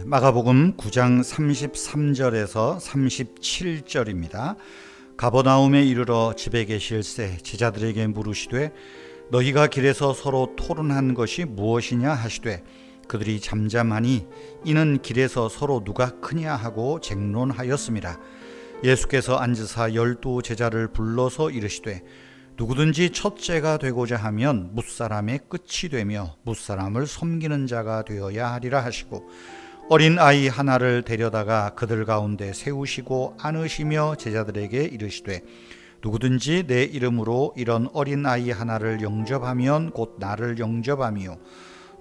마가복음 9장 33절에서 37절입니다. 가버나움에 이르러 집에 계실새 제자들에게 물으시되 너희가 길에서 서로 토론한 것이 무엇이냐 하시되 그들이 잠잠하니 이는 길에서 서로 누가 크냐 하고 쟁론하였습니다. 예수께서 앉으사 12 제자를 불러서 이르시되 누구든지 첫째가 되고자 하면 뭇사람의 끝이 되며 뭇사람을 섬기는 자가 되어야 하리라 하시고 어린 아이 하나를 데려다가 그들 가운데 세우시고 안으시며 제자들에게 이르시되 누구든지 내 이름으로 이런 어린 아이 하나를 영접하면 곧 나를 영접함이요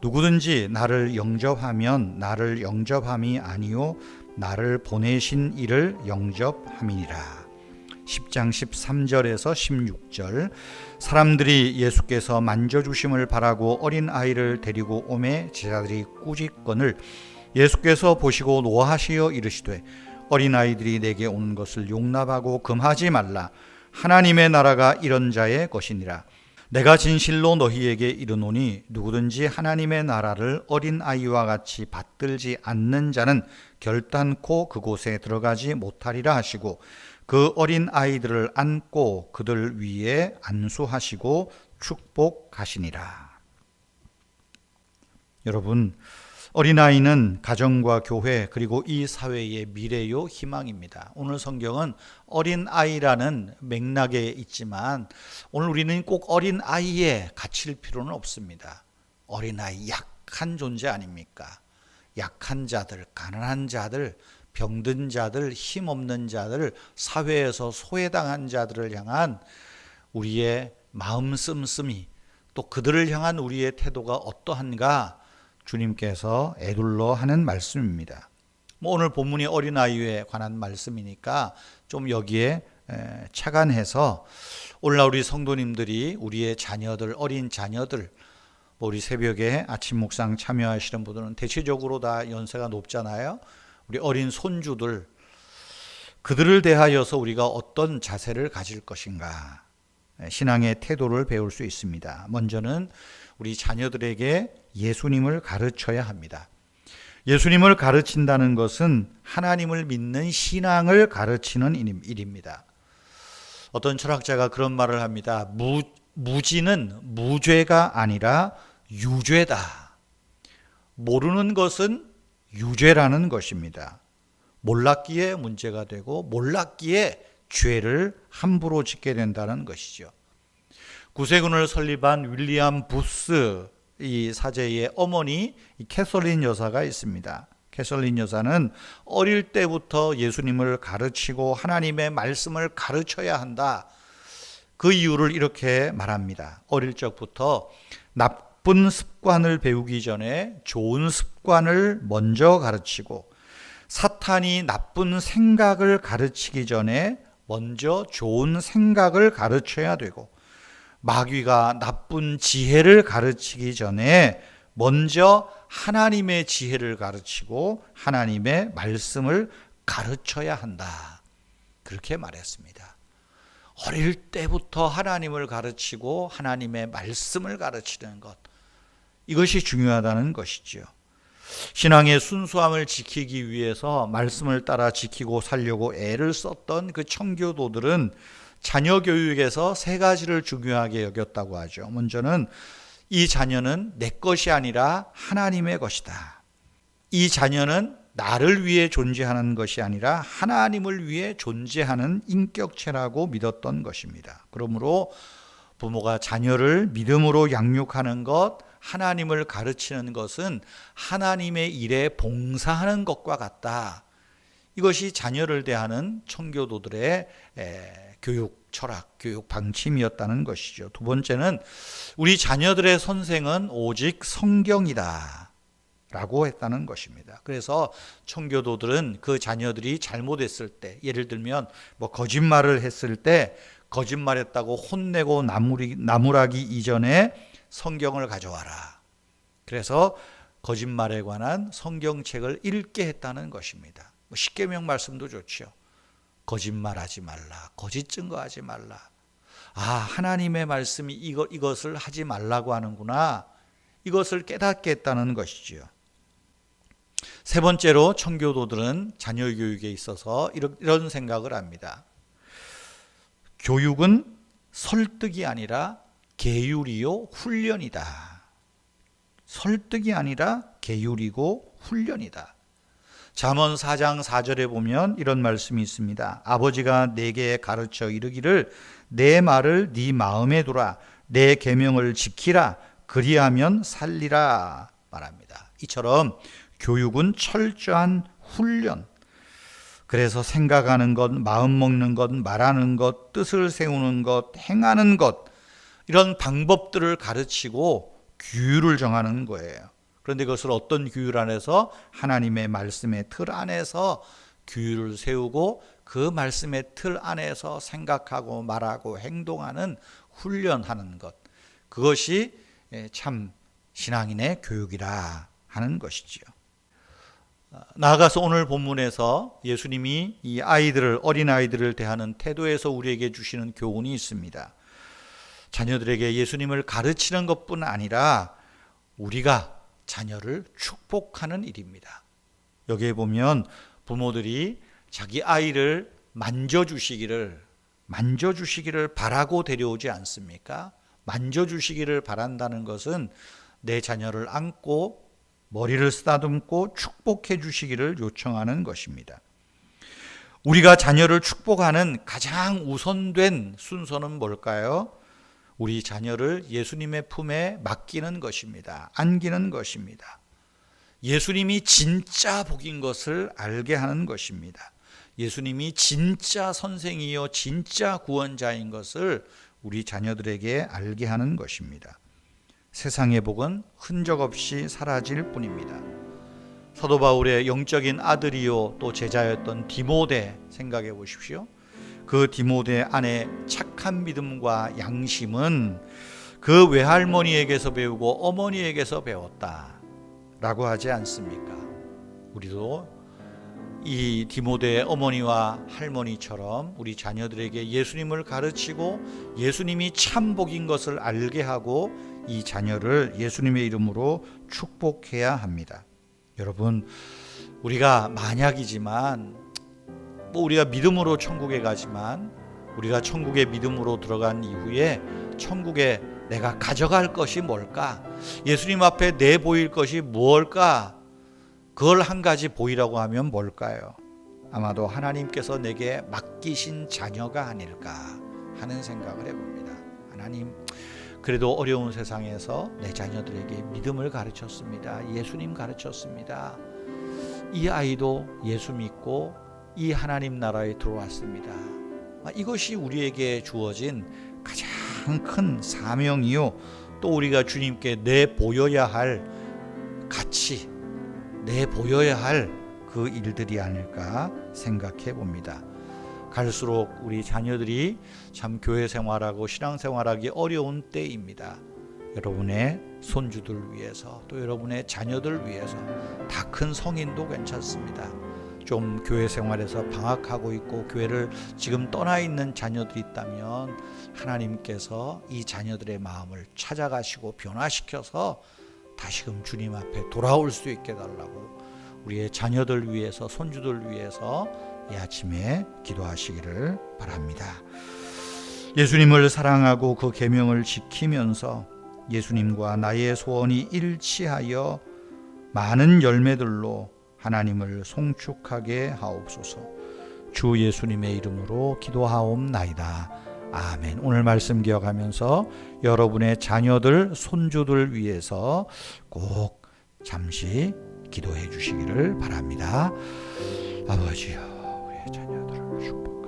누구든지 나를 영접하면 나를 영접함이 아니요 나를 보내신 이를 영접함이니라. 10장 13절에서 16절 사람들이 예수께서 만져주심을 바라고 어린 아이를 데리고 오매 제자들이 꾸짖거늘 예수께서 보시고 노하시어 이르시되 어린아이들이 내게 오는 것을 용납하고 금하지 말라. 하나님의 나라가 이런 자의 것이니라. 내가 진실로 너희에게 이르노니 누구든지 하나님의 나라를 어린아이와 같이 받들지 않는 자는 결단코 그곳에 들어가지 못하리라 하시고 그 어린아이들을 안고 그들 위에 안수하시고 축복하시니라. 여러분, 어린아이는 가정과 교회 그리고 이 사회의 미래요 희망입니다. 오늘 성경은 어린아이라는 맥락에 있지만 오늘 우리는 꼭 어린아이에 갇힐 필요는 없습니다. 어린아이 약한 존재 아닙니까? 약한 자들, 가난한 자들, 병든 자들, 힘없는 자들, 사회에서 소외당한 자들을 향한 우리의 마음 씀씀이 또 그들을 향한 우리의 태도가 어떠한가 주님께서 에둘러 하는 말씀입니다. 오늘 본문이 어린아이에 관한 말씀이니까 좀 여기에 착안해서 오늘날 우리 성도님들이 우리의 자녀들, 어린 자녀들, 우리 새벽에 아침 묵상 참여하시는 분들은 대체적으로 다 연세가 높잖아요. 우리 어린 손주들, 그들을 대하여서 우리가 어떤 자세를 가질 것인가, 신앙의 태도를 배울 수 있습니다. 먼저는 우리 자녀들에게 예수님을 가르쳐야 합니다. 예수님을 가르친다는 것은 하나님을 믿는 신앙을 가르치는 일입니다. 어떤 철학자가 그런 말을 합니다. 무지는 무죄가 아니라 유죄다. 모르는 것은 유죄라는 것입니다. 몰랐기에 문제가 되고 몰랐기에 죄를 함부로 짓게 된다는 것이죠. 구세군을 설립한 윌리엄 부스 이 사제의 어머니 캐서린 여사가 있습니다. 캐서린 여사는 어릴 때부터 예수님을 가르치고 하나님의 말씀을 가르쳐야 한다. 그 이유를 이렇게 말합니다. 어릴 적부터 나쁜 습관을 배우기 전에 좋은 습관을 먼저 가르치고 사탄이 나쁜 생각을 가르치기 전에 먼저 좋은 생각을 가르쳐야 되고 마귀가 나쁜 지혜를 가르치기 전에 먼저 하나님의 지혜를 가르치고 하나님의 말씀을 가르쳐야 한다. 그렇게 말했습니다. 어릴 때부터 하나님을 가르치고 하나님의 말씀을 가르치는 것, 이것이 중요하다는 것이죠. 신앙의 순수함을 지키기 위해서 말씀을 따라 지키고 살려고 애를 썼던 그 청교도들은 자녀 교육에서 세 가지를 중요하게 여겼다고 하죠. 먼저는 이 자녀는 내 것이 아니라 하나님의 것이다. 이 자녀는 나를 위해 존재하는 것이 아니라 하나님을 위해 존재하는 인격체라고 믿었던 것입니다. 그러므로 부모가 자녀를 믿음으로 양육하는 것, 하나님을 가르치는 것은 하나님의 일에 봉사하는 것과 같다. 이것이 자녀를 대하는 청교도들의 교육 철학, 교육 방침이었다는 것이죠. 두 번째는 우리 자녀들의 선생은 오직 성경이다 라고 했다는 것입니다. 그래서 청교도들은 그 자녀들이 잘못했을 때, 예를 들면 거짓말을 했을 때 거짓말했다고 혼내고 나무라기 이전에 성경을 가져와라. 그래서 거짓말에 관한 성경책을 읽게 했다는 것입니다. 십계명 말씀도 좋죠. 거짓말하지 말라. 거짓 증거하지 말라. 아, 하나님의 말씀이 이것을 하지 말라고 하는구나. 이것을 깨닫게 했다는 것이지요. 세 번째로 청교도들은 자녀 교육에 있어서 이런 생각을 합니다. 교육은 설득이 아니라 계율이요 훈련이다. 설득이 아니라 계율이고 훈련이다. 잠언 4장 4절에 보면 이런 말씀이 있습니다. 아버지가 내게 가르쳐 이르기를 내 말을 네 마음에 두라. 내 계명을 지키라. 그리하면 살리라 말합니다. 이처럼 교육은 철저한 훈련. 그래서 생각하는 것, 마음 먹는 것, 말하는 것, 뜻을 세우는 것, 행하는 것, 이런 방법들을 가르치고 규율을 정하는 거예요. 그런데 그것을 어떤 규율 안에서? 하나님의 말씀의 틀 안에서 규율을 세우고 그 말씀의 틀 안에서 생각하고 말하고 행동하는 훈련하는 것. 그것이 참 신앙인의 교육이라 하는 것이지요. 나아가서 오늘 본문에서 예수님이 이 어린아이들을 대하는 태도에서 우리에게 주시는 교훈이 있습니다. 자녀들에게 예수님을 가르치는 것뿐 아니라 우리가 자녀를 축복하는 일입니다. 여기에 보면 부모들이 자기 아이를 만져주시기를 바라고 데려오지 않습니까? 만져주시기를 바란다는 것은 내 자녀를 안고 머리를 쓰다듬고 축복해 주시기를 요청하는 것입니다. 우리가 자녀를 축복하는 가장 우선된 순서는 뭘까요? 우리 자녀를 예수님의 품에 맡기는 것입니다. 안기는 것입니다. 예수님이 진짜 복인 것을 알게 하는 것입니다. 예수님이 진짜 선생이요 진짜 구원자인 것을 우리 자녀들에게 알게 하는 것입니다. 세상의 복은 흔적 없이 사라질 뿐입니다. 사도 바울의 영적인 아들이요 또 제자였던 디모데 생각해 보십시오. 그 디모데 안에 착한 믿음과 양심은 그 외할머니에게서 배우고 어머니에게서 배웠다라고 하지 않습니까? 우리도 이 디모데의 어머니와 할머니처럼 우리 자녀들에게 예수님을 가르치고 예수님이 참 복인 것을 알게 하고 이 자녀를 예수님의 이름으로 축복해야 합니다. 여러분, 우리가 만약이지만 우리가 믿음으로 천국에 가지만 우리가 천국에 믿음으로 들어간 이후에 천국에 내가 가져갈 것이 뭘까? 예수님 앞에 내보일 것이 무엇일까? 그걸 한 가지 보이라고 하면 뭘까요? 아마도 하나님께서 내게 맡기신 자녀가 아닐까 하는 생각을 해봅니다. 하나님, 그래도 어려운 세상에서 내 자녀들에게 믿음을 가르쳤습니다. 예수님 가르쳤습니다. 이 아이도 예수 믿고 이 하나님 나라에 들어왔습니다. 이것이 우리에게 주어진 가장 큰 사명이요 또 우리가 주님께 내보여야 할 가치, 내보여야 할 그 일들이 아닐까 생각해 봅니다. 갈수록 우리 자녀들이 참 교회 생활하고 신앙 생활하기 어려운 때입니다. 여러분의 손주들 위해서 또 여러분의 자녀들 위해서 다 큰 성인도 괜찮습니다. 좀 교회 생활에서 방학하고 있고 교회를 지금 떠나 있는 자녀들이 있다면 하나님께서 이 자녀들의 마음을 찾아가시고 변화시켜서 다시금 주님 앞에 돌아올 수 있게 달라고 우리의 자녀들 위해서 손주들 위해서 이 아침에 기도하시기를 바랍니다. 예수님을 사랑하고 그 계명을 지키면서 예수님과 나의 소원이 일치하여 많은 열매들로 하나님을 송축하게 하옵소서. 주 예수님의 이름으로 기도하옵나이다. 아멘. 오늘 말씀 기억하면서 여러분의 자녀들, 손주들 위해서 꼭 잠시 기도해 주시기를 바랍니다. 아버지여, 우리의 자녀들을 축복